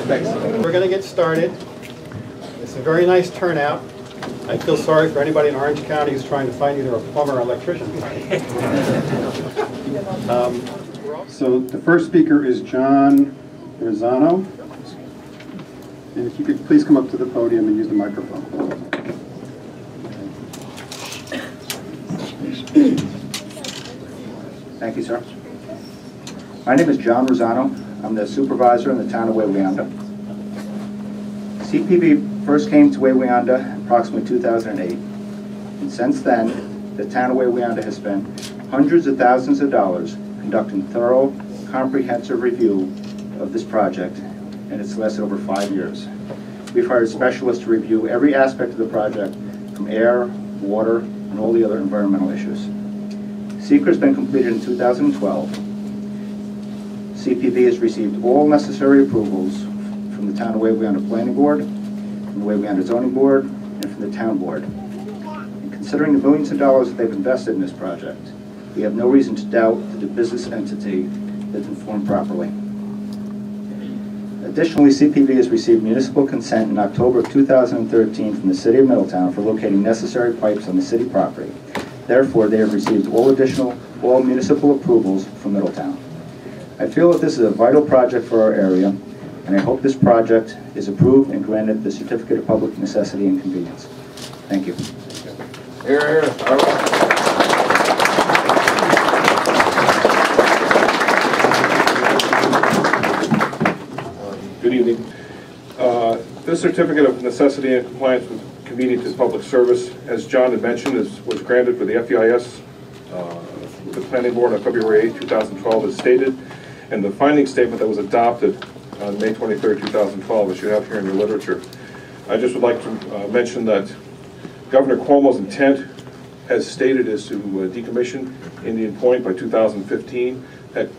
Thanks. We're going to get started. It's a very nice turnout. I feel sorry for anybody in Orange County who's trying to find either a plumber or electrician. So the first speaker is John Rosano. And if you could please come up to the podium and use the microphone. Thank you, sir. My name is John Rosano. I'm the supervisor in the town of Wawayanda. CPV first came to Wawayanda approximately 2008. And since then, the town of Wawayanda has spent hundreds of thousands of dollars conducting thorough, comprehensive review of this project, and it's lasted over 5 years. We've hired specialists to review every aspect of the project, from air, water, and all the other environmental issues. SECR has been completed in 2012. CPV has received all necessary approvals from the Town of Wawayanda Planning Board, from the Wawayanda Zoning Board, and from the Town Board. And considering the millions of dollars that they've invested in this project, we have no reason to doubt that the business entity is informed properly. Additionally, CPV has received municipal consent in October of 2013 from the City of Middletown for locating necessary pipes on the city property. Therefore, they have received all municipal approvals from Middletown. I feel that this is a vital project for our area, and I hope this project is approved and granted the Certificate of Public Necessity and Convenience. Thank you. Here, here. All right. Good evening. This Certificate of Necessity and Compliance with Convenience and Public Service, as John had mentioned, was granted for the FEIS with the Planning Board on February 8, 2012 as stated, and the finding statement that was adopted on May 23, 2012, as you have here in your literature. I just would like to mention that Governor Cuomo's intent, as stated, is to decommission Indian Point by 2015. That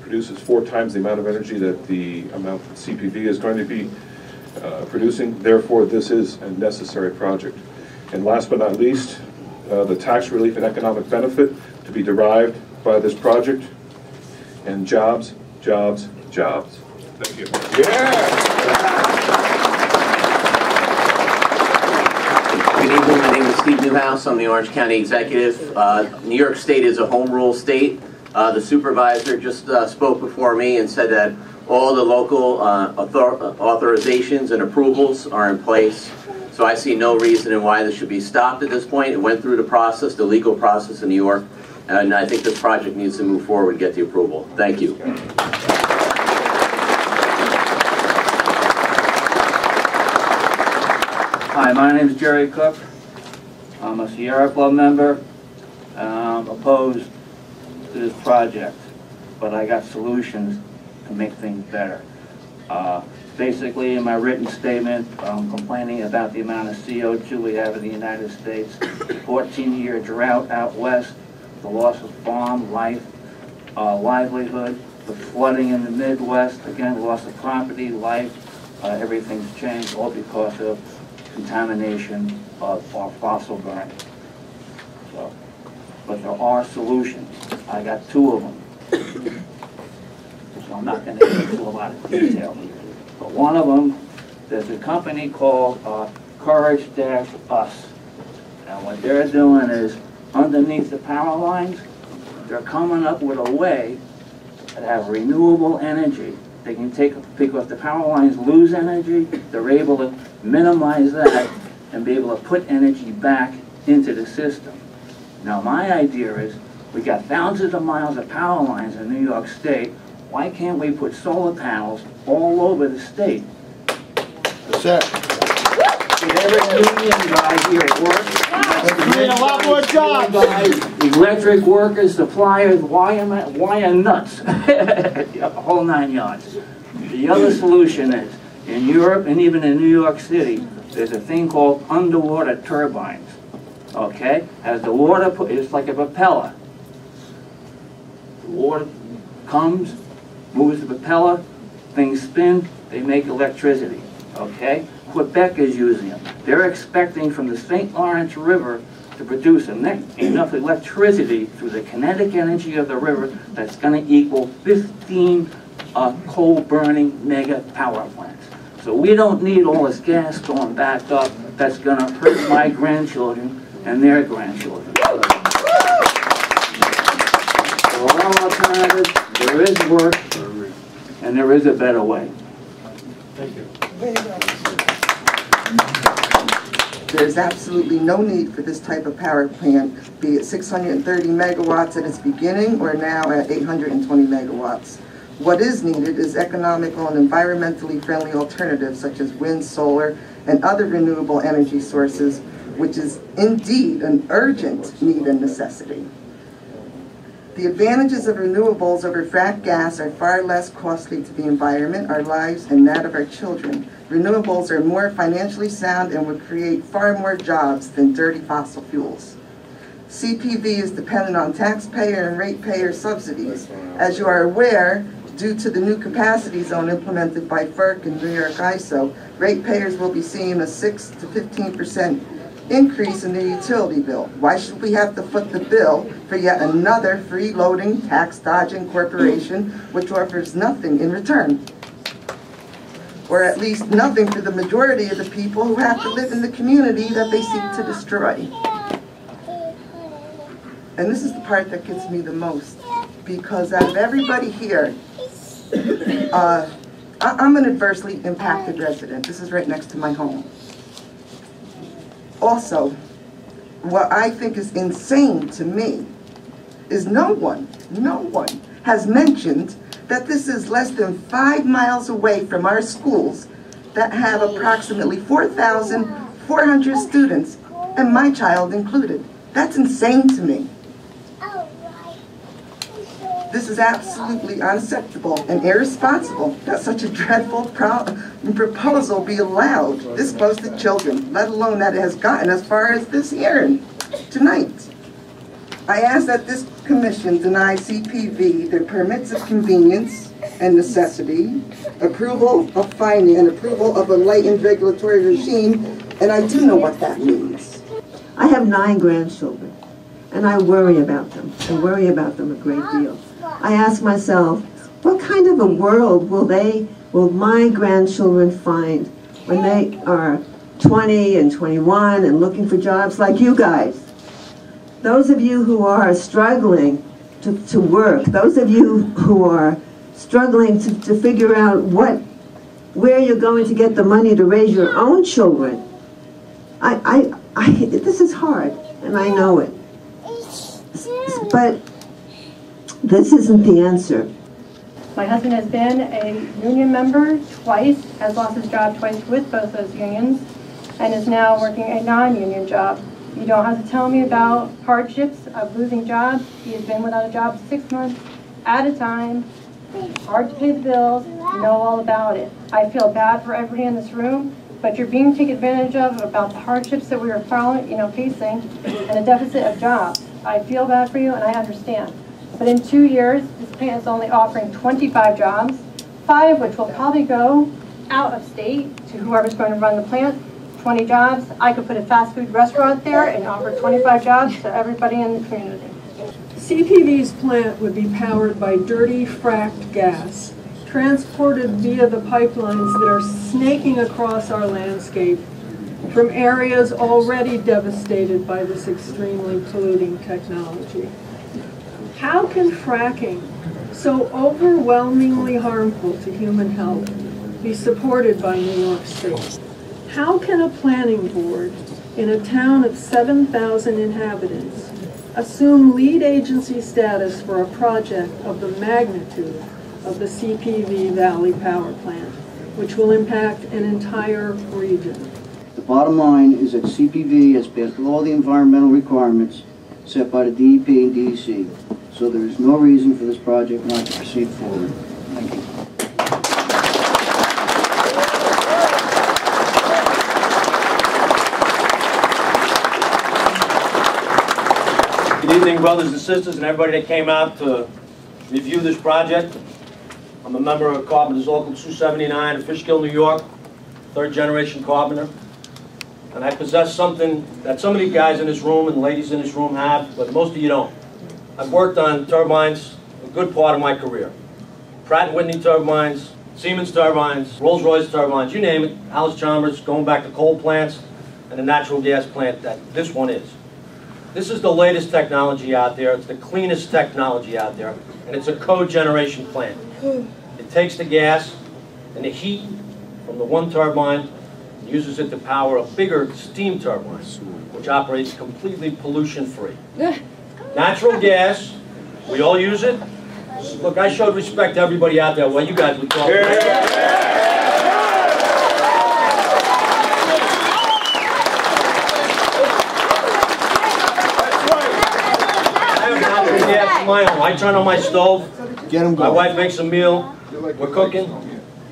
produces 4 times the amount of energy that the amount that CPV is going to be producing. Therefore, this is a necessary project. And last but not least, the tax relief and economic benefit to be derived by this project, and jobs, jobs, jobs. Thank you. Yeah! Good evening. My name is Steve Newhouse. I'm the Orange County Executive. New York State is a home rule state. The supervisor just spoke before me and said that all the local authorizations and approvals are in place. So I see no reason in why this should be stopped at this point. It went through the process, the legal process in New York, and I think this project needs to move forward and get the approval. Thank you. Hi, my name is Jerry Cook. I'm a Sierra Club member. I'm opposed to this project, but I got solutions to make things better. Basically, in my written statement, I'm complaining about the amount of CO2 we have in the United States, 14-year drought out west, the loss of farm life, livelihood, the flooding in the Midwest, again, loss of property, life, everything's changed, all because of contamination of our fossil burning. So, but there are solutions. I got 2 of them. So I'm not going to get into a lot of detail here. But one of them, there's a company called Courage-Us. And what they're doing is, underneath the power lines, they're coming up with a way to have renewable energy. They can take, because the power lines lose energy, they're able to minimize that and be able to put energy back into the system. Now my idea is, we got thousands of miles of power lines in New York State. Why can't we put solar panels all over the state? That's it. Every union guy here works. We need a lot more jobs. Electric workers, suppliers, wire nuts. A whole 9 yards. The other solution is, in Europe and even in New York City, there's a thing called underwater turbines. Okay? As the water, it's like a propeller. The water comes, moves the propeller, things spin, they make electricity. Okay? Quebec is using them. They're expecting from the St. Lawrence River to produce enough electricity through the kinetic energy of the river that's going to equal 15 coal-burning mega power plants. So we don't need all this gas going back up that's going to hurt my grandchildren and their grandchildren. There are alternatives, there is work, and there is a better way. Thank you. There's absolutely no need for this type of power plant, be it 630 megawatts at its beginning or now at 820 megawatts. What is needed is economical and environmentally friendly alternatives such as wind, solar, and other renewable energy sources, which is indeed an urgent need and necessity. The advantages of renewables over fracked gas are far less costly to the environment, our lives, and that of our children. Renewables are more financially sound and would create far more jobs than dirty fossil fuels. CPV is dependent on taxpayer and ratepayer subsidies. As you are aware, due to the new capacity zone implemented by FERC and New York ISO, ratepayers will be seeing a 6 to 15% increase in their utility bill. Why should we have to foot the bill for yet another freeloading, tax-dodging corporation which offers nothing in return? Or at least nothing for the majority of the people who have to live in the community that they seek to destroy. And this is the part that gets me the most, because out of everybody here, I'm an adversely impacted resident. This is right next to my home. Also, what I think is insane to me is no one has mentioned that this is less than 5 miles away from our schools that have approximately 4,400 students, and my child included. That's insane to me. This is absolutely unacceptable and irresponsible that such a dreadful proposal be allowed this close to children, let alone that it has gotten as far as this hearing tonight. I ask that this commission deny CPV their permits of convenience and necessity, approval of finance, and approval of a lightened regulatory regime, and I do know what that means. I have 9 grandchildren, and I worry about them. I worry about them a great deal. I ask myself, what kind of a world will my grandchildren find when they are 20 and 21 and looking for jobs like you guys? Those of you who are struggling to work, those of you who are struggling to figure out where you're going to get the money to raise your own children, this is hard, and I know it. But this isn't the answer. My husband has been a union member twice, has lost his job twice with both those unions, and is now working a non-union job. You don't have to tell me about hardships of losing jobs. He has been without a job 6 months at a time, hard to pay the bills, know all about it. I feel bad for everybody in this room, but you're being taken advantage of about the hardships that we are facing and a deficit of jobs. I feel bad for you and I understand. But in 2 years, this plant is only offering 25 jobs, 5 of which will probably go out of state to whoever's going to run the plant. 20 jobs. I could put a fast food restaurant there and offer 25 jobs to everybody in the community. CPV's plant would be powered by dirty fracked gas, transported via the pipelines that are snaking across our landscape from areas already devastated by this extremely polluting technology. How can fracking, so overwhelmingly harmful to human health, be supported by New York State? How can a planning board in a town of 7,000 inhabitants assume lead agency status for a project of the magnitude of the CPV Valley Power Plant, which will impact an entire region? The bottom line is that CPV has passed all the environmental requirements set by the DEP and DEC, so there is no reason for this project not to proceed forward. Thank you. Good evening, brothers and sisters, and everybody that came out to review this project. I'm a member of Carpenters Local 279 in Fishkill, New York, 3rd generation carpenter. And I possess something that some of you guys in this room and ladies in this room have, but most of you don't. I've worked on turbines a good part of my career. Pratt & Whitney turbines, Siemens turbines, Rolls-Royce turbines, you name it, Allis-Chalmers, going back to coal plants, and the natural gas plant that this one is. This is the latest technology out there. It's the cleanest technology out there, and it's a cogeneration plant. It takes the gas and the heat from the one turbine and uses it to power a bigger steam turbine, which operates completely pollution-free. Natural gas, we all use it. Look, I showed respect to everybody out there while you guys were talking. My own. I turn on my stove. My wife makes a meal. We're cooking.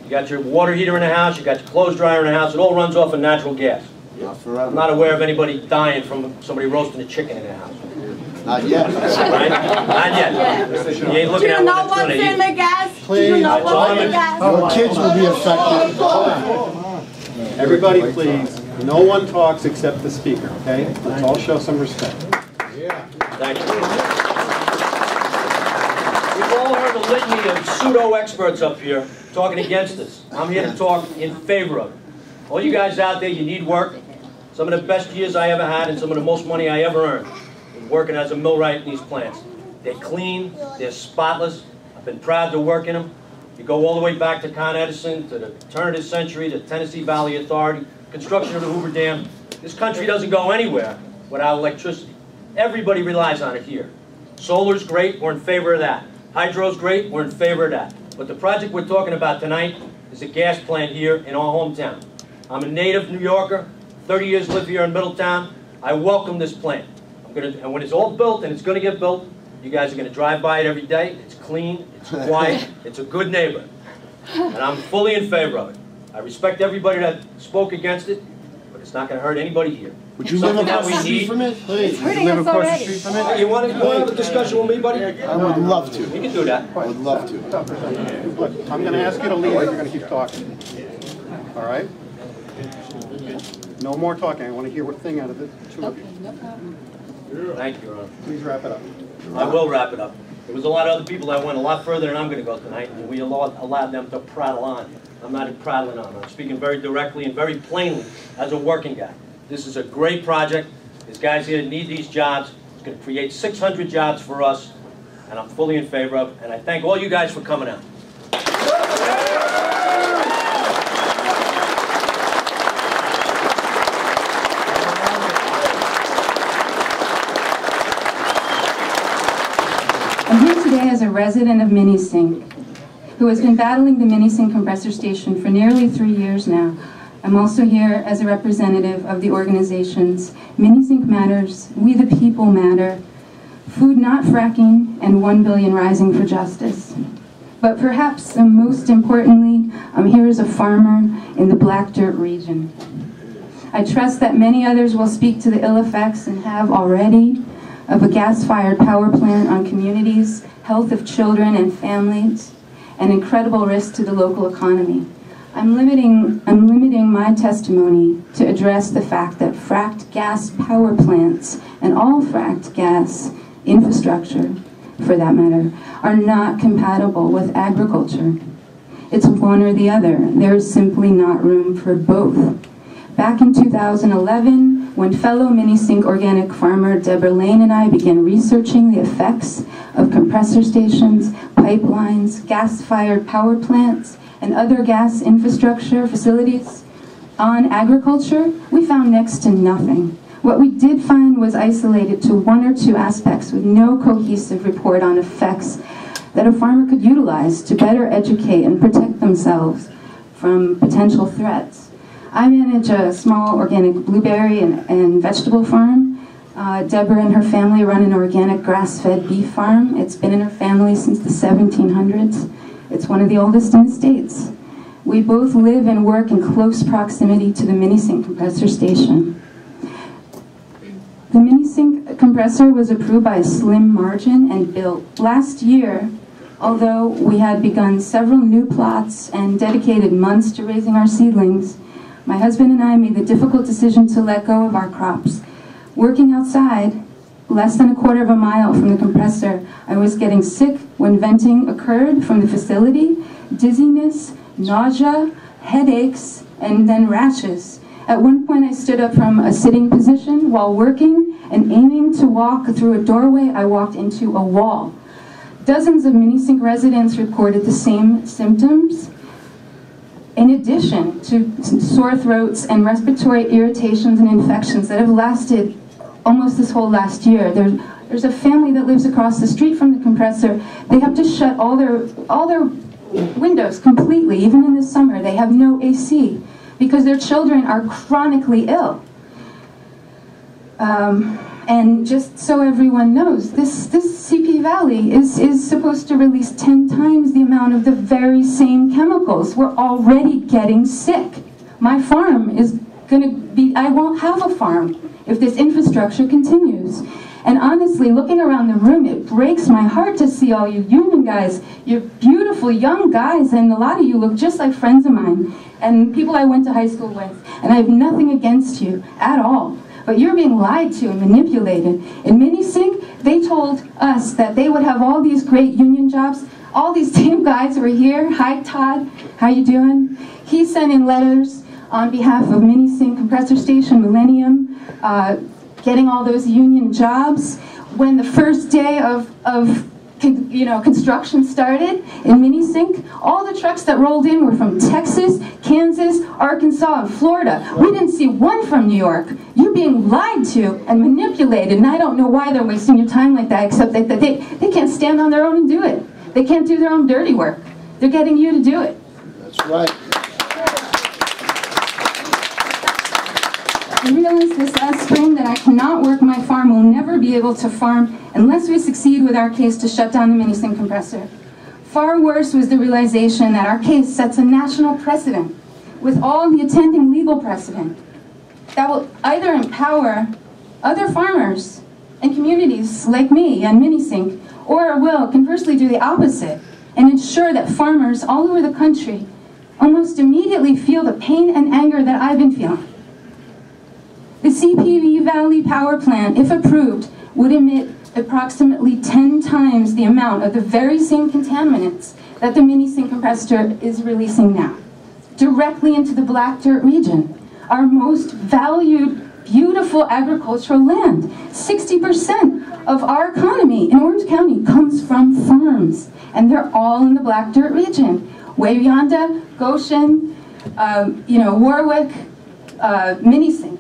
You got your water heater in the house. You got your clothes dryer in the house. It all runs off of natural gas. I'm not aware of anybody dying from somebody roasting a chicken in the house. Not yet. Right? Not yet. You ain't looking at know what what's it's in the gas? Please. Do you know what's in the gas? Your kids will be affected. Everybody, please, no one talks except the speaker, okay? Let's all show some respect. Thank you. We've all heard a litany of pseudo-experts up here talking against us. I'm here to talk in favor of it. All you guys out there, you need work. Some of the best years I ever had and some of the most money I ever earned was working as a millwright in these plants. They're clean, they're spotless. I've been proud to work in them. You go all the way back to Con Edison, to the turn of the century, the Tennessee Valley Authority, construction of the Hoover Dam. This country doesn't go anywhere without electricity. Everybody relies on it here. Solar's great, we're in favor of that. Hydro's great, we're in favor of that. But the project we're talking about tonight is a gas plant here in our hometown. I'm a native New Yorker, 30 years live here in Middletown. I welcome this plant. And when it's all built, and it's going to get built, you guys are going to drive by it every day. It's clean, it's quiet, it's a good neighbor. And I'm fully in favor of it. I respect everybody that spoke against it, but it's not going to hurt anybody here. Would you live across the street from it? Please. Would you live across the street from it? You want to have a discussion with me, buddy? I would love to. We can do that. I would love to. Look, I'm going to ask you to leave if you're going to keep talking. All right? No more talking. I want to hear one thing out of the two of you. Thank you, Your Honor. Please wrap it up. I will wrap it up. There was a lot of other people that went a lot further than I'm going to go tonight, and we allowed them to prattle on. I'm not prattling on. I'm speaking very directly and very plainly as a working guy. This is a great project. There's guys here that need these jobs. It's going to create 600 jobs for us, and I'm fully in favor of it. And I thank all you guys for coming out. I'm here today as a resident of Minisink, who has been battling the Minisink compressor station for nearly 3 years now. I'm also here as a representative of the organizations Minisink Matters, We the People Matter, Food Not Fracking, and 1 Billion Rising for Justice. But perhaps most importantly, I'm here as a farmer in the Black Dirt region. I trust that many others will speak to the ill effects, and have already, of a gas-fired power plant on communities, health of children and families, and incredible risk to the local economy. I'm limiting my testimony to address the fact that fracked gas power plants, and all fracked gas infrastructure, for that matter, are not compatible with agriculture. It's one or the other. There is simply not room for both. Back in 2011, when fellow Minisink organic farmer Deborah Lane and I began researching the effects of compressor stations, pipelines, gas-fired power plants, and other gas infrastructure facilities on agriculture, we found next to nothing. What we did find was isolated to 1 or 2 aspects with no cohesive report on effects that a farmer could utilize to better educate and protect themselves from potential threats. I manage a small organic blueberry and vegetable farm. Deborah and her family run an organic grass-fed beef farm. It's been in her family since the 1700s. It's one of the oldest in the States. We both live and work in close proximity to the Minisink compressor station. The Minisink compressor was approved by a slim margin and built last year, although we had begun several new plots and dedicated months to raising our seedlings. My husband and I made the difficult decision to let go of our crops. Working outside less than a quarter of a mile from the compressor. I was getting sick when venting occurred from the facility, dizziness, nausea, headaches, and then rashes. At one point I stood up from a sitting position while working and aiming to walk through a doorway, I walked into a wall. Dozens of Minisink residents reported the same symptoms. In addition to sore throats and respiratory irritations and infections that have lasted almost this whole last year. There's a family that lives across the street from the compressor. They have to shut all their windows completely, even in the summer. They have no AC because their children are chronically ill. And just so everyone knows, this CP Valley is supposed to release 10 times the amount of the very same chemicals. We're already getting sick. My farm is going to be, I won't have a farm if this infrastructure continues. And honestly, looking around the room, it breaks my heart to see all you union guys. You're beautiful young guys, and a lot of you look just like friends of mine and people I went to high school with. And I have nothing against you at all. But you're being lied to and manipulated. In Minisink, they told us that they would have all these great union jobs. All these same guys were here. Hi, Todd. How you doing? He sent in letters on behalf of Minisink Compressor Station Millennium, getting all those union jobs. When the first day of construction started in Minisink, all the trucks that rolled in were from Texas, Kansas, Arkansas, and Florida. We didn't see one from New York. You're being lied to and manipulated, and I don't know why they're wasting your time like that, except that they can't stand on their own and do it. They can't do their own dirty work. They're getting you to do it. That's right. I realized this last spring that I cannot work my farm, will never be able to farm unless we succeed with our case to shut down the Minisink compressor. Far worse was the realization that our case sets a national precedent with all the attending legal precedent that will either empower other farmers and communities like me and Minisink, or will conversely do the opposite and ensure that farmers all over the country almost immediately feel the pain and anger that I've been feeling. The CPV Valley Power Plant, if approved, would emit approximately 10 times the amount of the very same contaminants that the Minisink compressor is releasing now, directly into the Black Dirt region, our most valued, beautiful agricultural land. 60% of our economy in Orange County comes from farms, and they're all in the Black Dirt region. Wayanda, Goshen, Warwick, Minisink.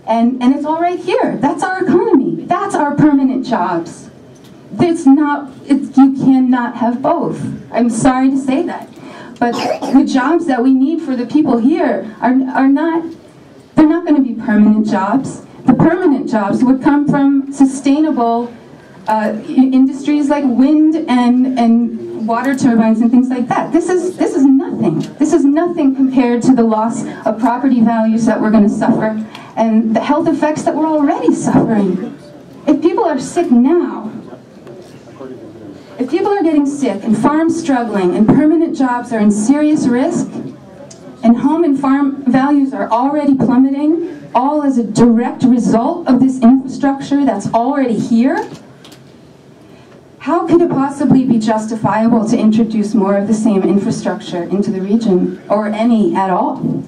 And it's all right here. That's our economy. That's our permanent jobs. You cannot have both. I'm sorry to say that. But the jobs that we need for the people here are not, they're not going to be permanent jobs. The permanent jobs would come from sustainable industries like wind and water turbines and things like that. This is nothing. This is nothing compared to the loss of property values that we're going to suffer and the health effects that we're already suffering. If people are sick now, if people are getting sick and farms struggling and permanent jobs are in serious risk and home and farm values are already plummeting, all as a direct result of this infrastructure that's already here, how could it possibly be justifiable to introduce more of the same infrastructure into the region, or any at all?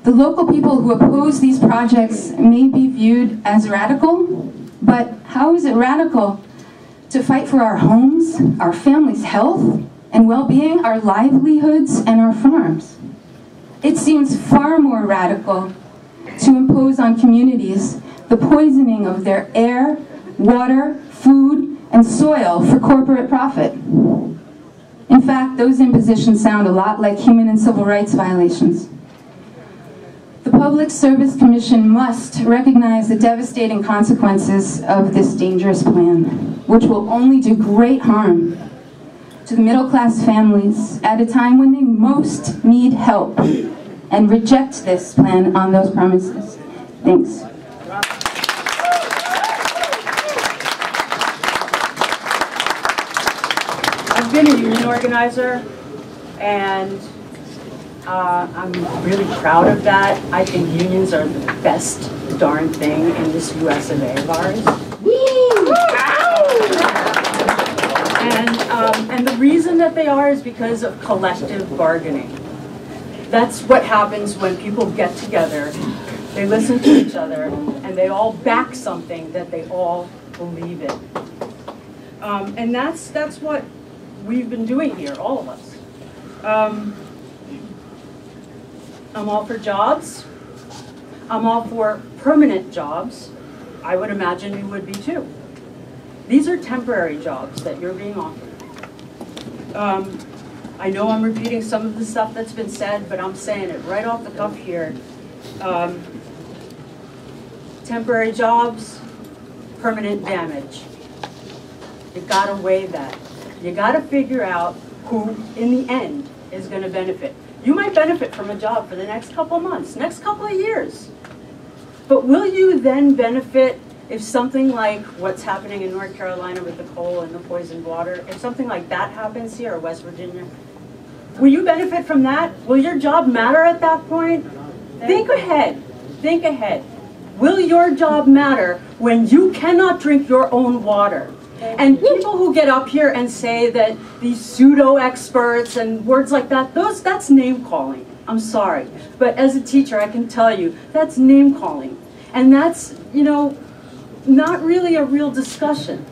The local people who oppose these projects may be viewed as radical, but how is it radical to fight for our homes, our families' health and well-being, our livelihoods, and our farms? It seems far more radical to impose on communities the poisoning of their air, water, food, and soil for corporate profit. In fact, those impositions sound a lot like human and civil rights violations. The Public Service Commission must recognize the devastating consequences of this dangerous plan, which will only do great harm to the middle-class families at a time when they most need help, and reject this plan on those promises. Thanks. I've been a union organizer, and I'm really proud of that. I think unions are the best darn thing in this US of A of ours. And the reason that they are is because of collective bargaining. That's what happens when people get together, they listen to each other, and they all back something that they all believe in. And that's what we've been doing here, all of us. I'm all for jobs. I'm all for permanent jobs. I would imagine you would be too. These are temporary jobs that you're being offered. I know I'm repeating some of the stuff that's been said, but I'm saying it right off the cuff here. Temporary jobs, permanent damage. You gotta weigh that. You gotta figure out who, in the end, is gonna benefit. You might benefit from a job for the next couple of months, next couple of years. But will you then benefit if something like what's happening in North Carolina with the coal and the poisoned water, if something like that happens here, or West Virginia, will you benefit from that? Will your job matter at that point? Think ahead. Think ahead. Will your job matter when you cannot drink your own water? And people who get up here and say that these pseudo-experts and words like that, that's name-calling. I'm sorry. But as a teacher, I can tell you, that's name-calling. And that's, you know, not really a real discussion.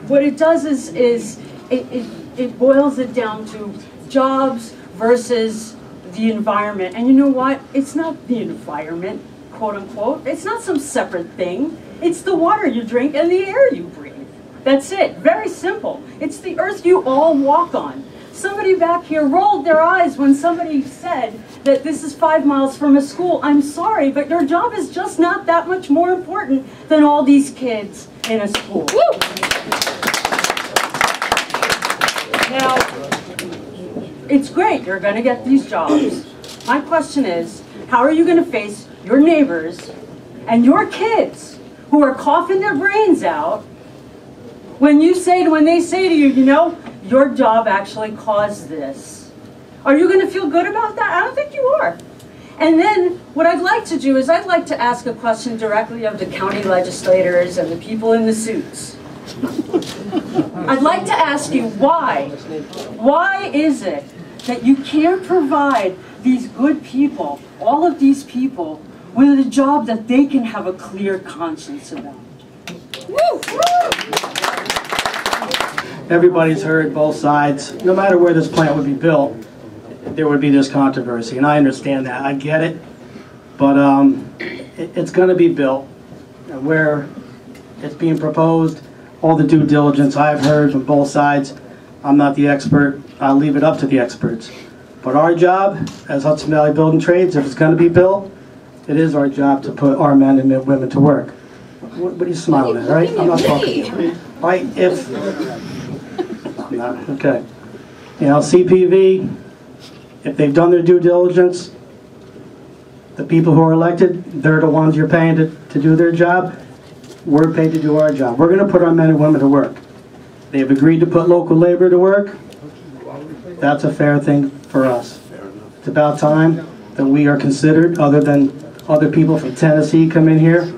What it does is it boils it down to jobs versus the environment. And you know what? It's not the environment, quote unquote. It's not some separate thing. It's the water you drink and the air you breathe. That's it. Very simple. It's the earth you all walk on. Somebody back here rolled their eyes when somebody said that this is 5 miles from a school. I'm sorry, but your job is just not that much more important than all these kids in a school. Now, it's great. You're going to get these jobs. My question is, how are you going to face your neighbors and your kids who are coughing their brains out when they say to you, you know, your job actually caused this? Are you going to feel good about that? I don't think you are. And then what I'd like to do is I'd like to ask a question directly of the county legislators and the people in the suits. I'd like to ask you why. Why is it that you can't provide these good people, all of these people, with a job that they can have a clear conscience about? Everybody's heard both sides. No matter where this plant would be built, there would be this controversy, and I understand that. I get it, but it's going to be built. And where it's being proposed, all the due diligence I've heard from both sides, I'm not the expert. I'll leave it up to the experts. But our job as Hudson Valley Building Trades, if it's going to be built, it is our job to put our men and women to work. What are you smiling at, right? I'm not talking to you. Right? Okay. You know, CPV, if they've done their due diligence, the people who are elected, they're the ones you're paying to do their job. We're paid to do our job. We're going to put our men and women to work. They've agreed to put local labor to work. That's a fair thing for us. It's about time that we are considered, other than other people from Tennessee come in here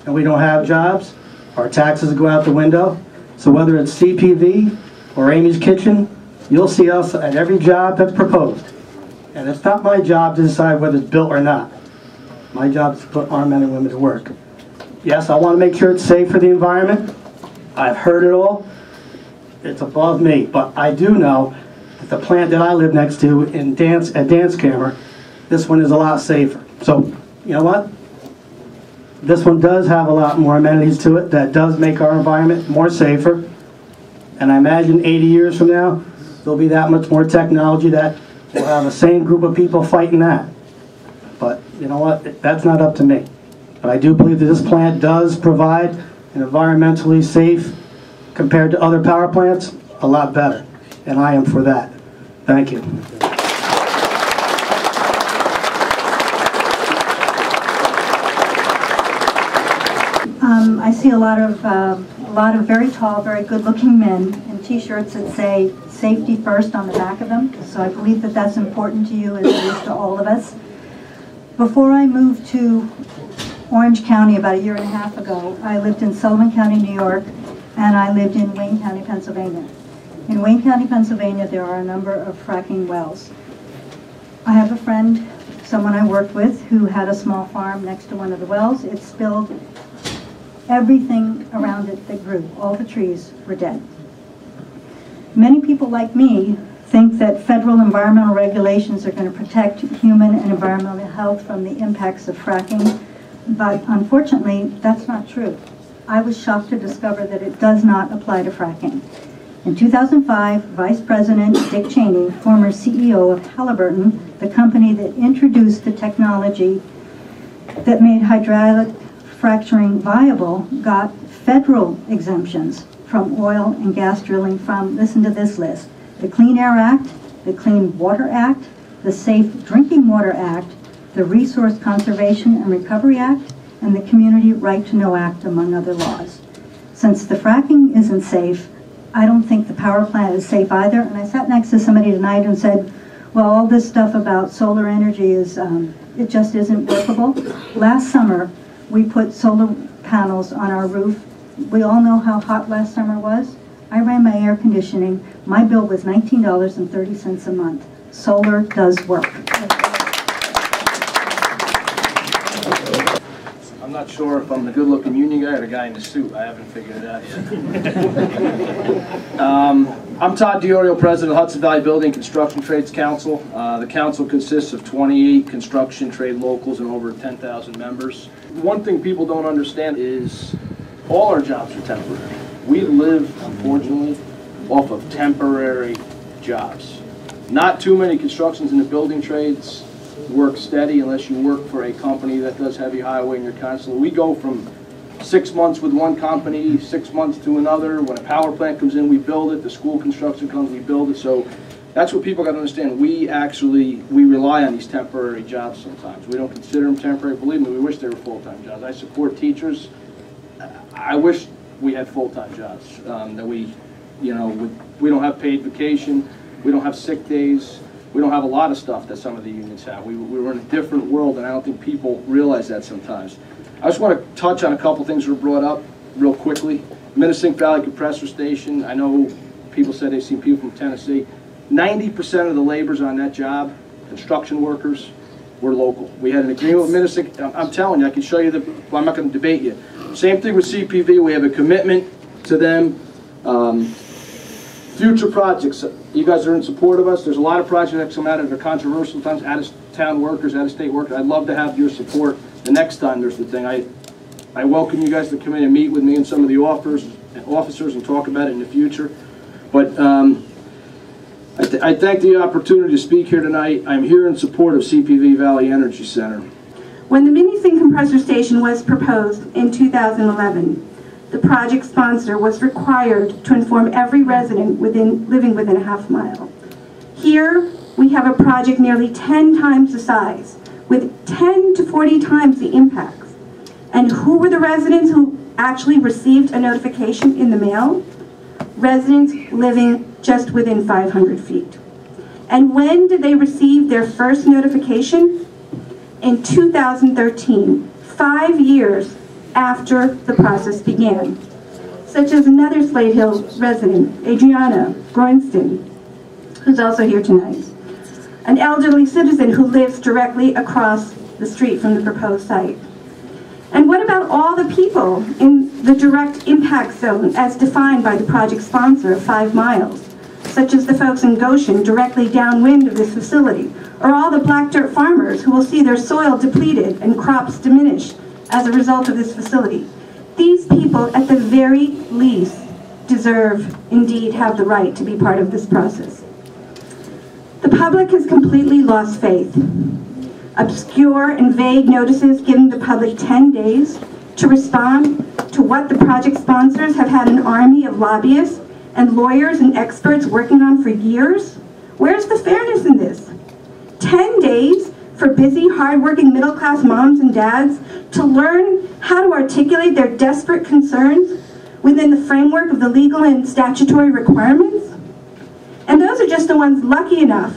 and we don't have jobs. Our taxes go out the window. So whether it's CPV or Amy's Kitchen, you'll see us at every job that's proposed. And it's not my job to decide whether it's built or not. My job is to put our men and women to work. Yes, I want to make sure it's safe for the environment. I've heard it all. It's above me. But I do know that the plant that I live next to at Dance Camera, this one is a lot safer. So, you know what? This one does have a lot more amenities to it that does make our environment more safer. And I imagine 80 years from now, there'll be that much more technology that we'll have the same group of people fighting that. But you know what? That's not up to me. But I do believe that this plant does provide an environmentally safe, compared to other power plants, a lot better. And I am for that. Thank you. I see a lot of very tall, very good-looking men in T-shirts that say "Safety First" on the back of them. So I believe that that's important to you, as it is to all of us. Before I move to Orange County about 1.5 years ago. I lived in Sullivan County, New York, and I lived in Wayne County, Pennsylvania. In Wayne County, Pennsylvania, there are a number of fracking wells. I have a friend, someone I worked with, who had a small farm next to one of the wells. It spilled everything around it that grew. All the trees were dead. Many people like me think that federal environmental regulations are going to protect human and environmental health from the impacts of fracking, but unfortunately, that's not true. I was shocked to discover that it does not apply to fracking. In 2005, Vice President Dick Cheney, former CEO of Halliburton, the company that introduced the technology that made hydraulic fracturing viable, got federal exemptions from oil and gas drilling from, listen to this list, the Clean Air Act, the Clean Water Act, the Safe Drinking Water Act, the Resource Conservation and Recovery Act, and the Community Right to Know Act, among other laws. Since the fracking isn't safe, I don't think the power plant is safe either. And I sat next to somebody tonight and said, well, all this stuff about solar energy is, it just isn't workable. Last summer, we put solar panels on our roof. We all know how hot last summer was. I ran my air conditioning. My bill was $19.30 a month. Solar does work. I'm not sure if I'm the good-looking union guy or the guy in the suit. I haven't figured it out yet. I'm Todd Diorio, President of Hudson Valley Building Construction Trades Council. The council consists of 28 construction trade locals and over 10,000 members. One thing people don't understand is all our jobs are temporary. We live, unfortunately, off of temporary jobs. Not too many constructions in the building trades work steady unless you work for a company that does heavy highway and you're constantly. We go from 6 months with one company, 6 months to another. When a power plant comes in, we build it. The school construction comes, we build it. So that's what people got to understand. We rely on these temporary jobs sometimes. We don't consider them temporary. Believe me, we wish they were full-time jobs. I support teachers. I wish we had full-time jobs, that we don't have paid vacation, we don't have sick days, we don't have a lot of stuff that some of the unions have. We're in a different world, and I don't think people realize that sometimes. I just want to touch on a couple things that were brought up real quickly. Middletown Valley Compressor Station, I know people said they've seen people from Tennessee. 90% of the laborers on that job, construction workers, were local. We had an agreement with Middletown. I'm telling you, I can show you well, I'm not going to debate you. Same thing with CPV. We have a commitment to them. Future projects, you guys are in support of us. There's a lot of projects that come out that are controversial, sometimes out-of-town workers, out-of-state workers. I'd love to have your support the next time there's the thing. I welcome you guys to come in and meet with me and some of the officers and talk about it in the future. But I thank the opportunity to speak here tonight. I'm here in support of CPV Valley Energy Center. When the mini-sink compressor station was proposed in 2011, the project sponsor was required to inform every resident living within a half mile. Here, we have a project nearly 10 times the size, with 10 to 40 times the impacts. And who were the residents who actually received a notification in the mail? Residents living just within 500 feet. And when did they receive their first notification? In 2013, 5 years after the process began. Such as another Slade Hill resident, Adriana Groenston, who's also here tonight. An elderly citizen who lives directly across the street from the proposed site. And what about all the people in the direct impact zone as defined by the project sponsor of 5 miles, such as the folks in Goshen directly downwind of this facility, or all the black dirt farmers who will see their soil depleted and crops diminished as a result of this facility? These people, at the very least, deserve, indeed, have the right to be part of this process. The public has completely lost faith. Obscure and vague notices giving the public 10 days to respond to what the project sponsors have had an army of lobbyists and lawyers and experts working on for years? Where's the fairness in this? 10 days for busy, hardworking middle-class moms and dads to learn how to articulate their desperate concerns within the framework of the legal and statutory requirements? And those are just the ones lucky enough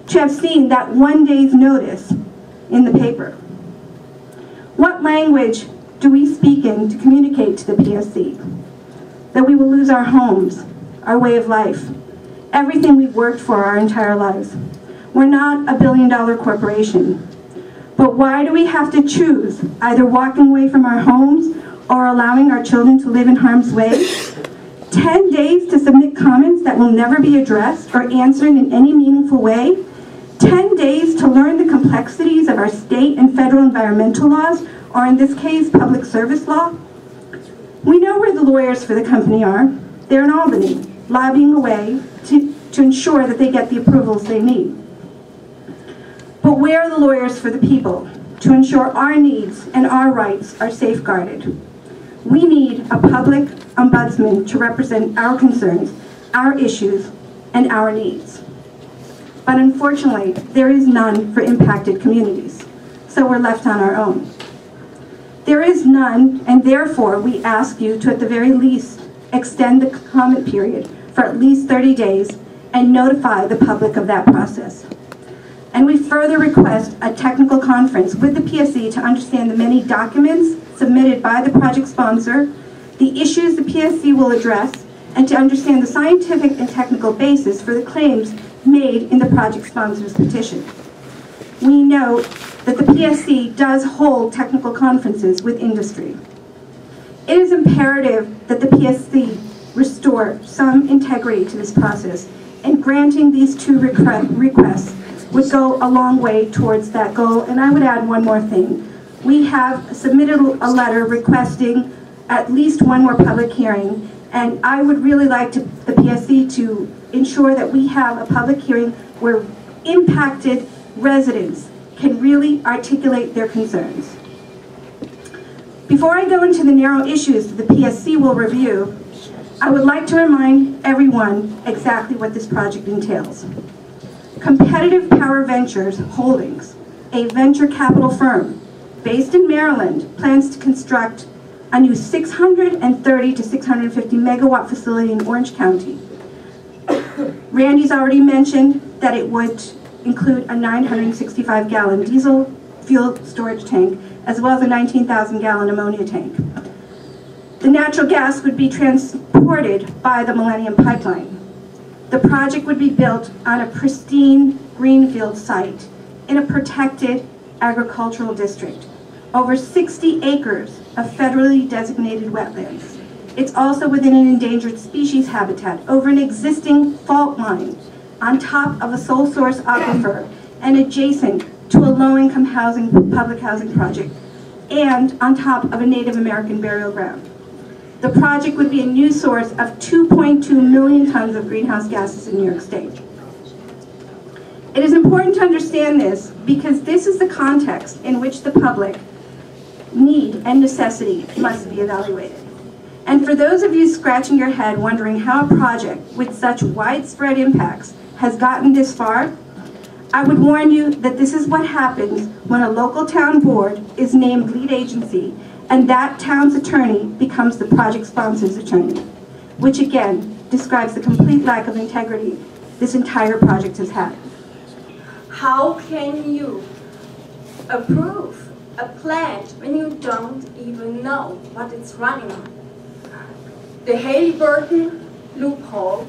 to have seen that 1 day's notice in the paper. What language do we speak in to communicate to the PSC? That we will lose our homes, our way of life, everything we've worked for our entire lives. We're not a billion-dollar corporation. But why do we have to choose either walking away from our homes or allowing our children to live in harm's way? 10 days to submit comments that will never be addressed or answered in any meaningful way? 10 days to learn the complexities of our state and federal environmental laws, or in this case, public service law? We know where the lawyers for the company are. They're in Albany, lobbying away to ensure that they get the approvals they need. But where are the lawyers for the people to ensure our needs and our rights are safeguarded? We need a public ombudsman to represent our concerns, our issues, and our needs. But unfortunately, there is none for impacted communities, so we're left on our own. There is none, and therefore we ask you to at the very least extend the comment period for at least 30 days and notify the public of that process. And we further request a technical conference with the PSC to understand the many documents submitted by the project sponsor, the issues the PSC will address, and to understand the scientific and technical basis for the claims made in the project sponsor's petition. We note that the PSC does hold technical conferences with industry. It is imperative that the PSC restore some integrity to this process, and granting these two requests would go a long way towards that goal. And I would add one more thing. We have submitted a letter requesting at least one more public hearing, and I would really like the PSC to ensure that we have a public hearing where impacted residents can really articulate their concerns. Before I go into the narrow issues that the PSC will review, I would like to remind everyone exactly what this project entails. Competitive Power Ventures Holdings, a venture capital firm based in Maryland, plans to construct a new 630 to 650 megawatt facility in Orange County. Randy's already mentioned that it would include a 965-gallon diesel fuel storage tank, as well as a 19,000-gallon ammonia tank. The natural gas would be transported by the Millennium Pipeline. The project would be built on a pristine greenfield site in a protected agricultural district, over 60 acres of federally designated wetlands. It's also within an endangered species habitat over an existing fault line on top of a sole source aquifer and adjacent to a low-income public housing project, and on top of a Native American burial ground. The project would be a new source of 2.2 million tons of greenhouse gases in New York State. It is important to understand this because this is the context in which the public need and necessity must be evaluated. And for those of you scratching your head wondering how a project with such widespread impacts has gotten this far, I would warn you that this is what happens when a local town board is named lead agency and that town's attorney becomes the project sponsor's attorney, which again describes the complete lack of integrity this entire project has had. How can you approve a plant when you don't even know what it's running on? The Haley-Burton loophole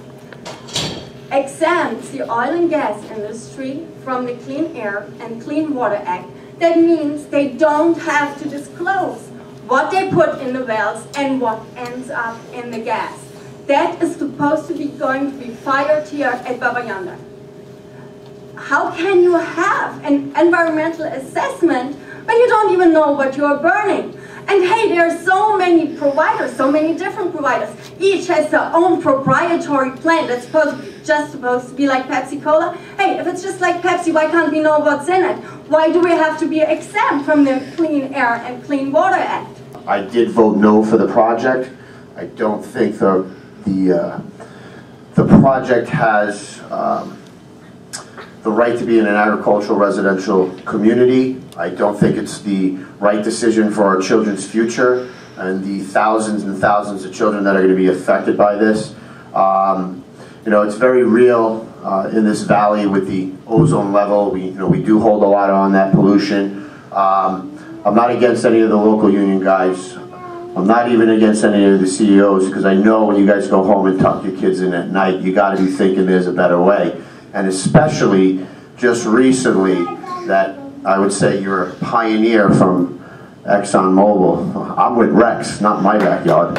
exempts the oil and gas industry from the Clean Air and Clean Water Act. That means they don't have to disclose what they put in the wells and what ends up in the gas. That is supposed to be going to be fired here at Baba Yonder. How can you have an environmental assessment when you don't even know what you are burning? And hey, there are so many providers, so many different providers. Each has their own proprietary plant that's just supposed to be like Pepsi Cola. Hey, if it's just like Pepsi, why can't we know what's in it? Why do we have to be exempt from the Clean Air and Clean Water Act? I did vote no for the project. I don't think the project has the right to be in an agricultural residential community. I don't think it's the right decision for our children's future and the thousands and thousands of children that are going to be affected by this. You know, it's very real in this valley with the ozone level. We do hold a lot on that pollution. I'm not against any of the local union guys. I'm not even against any of the CEOs, because I know when you guys go home and tuck your kids in at night, you got to be thinking there's a better way. And especially just recently, that I would say you're a pioneer from ExxonMobil. I'm with Rex, not my backyard.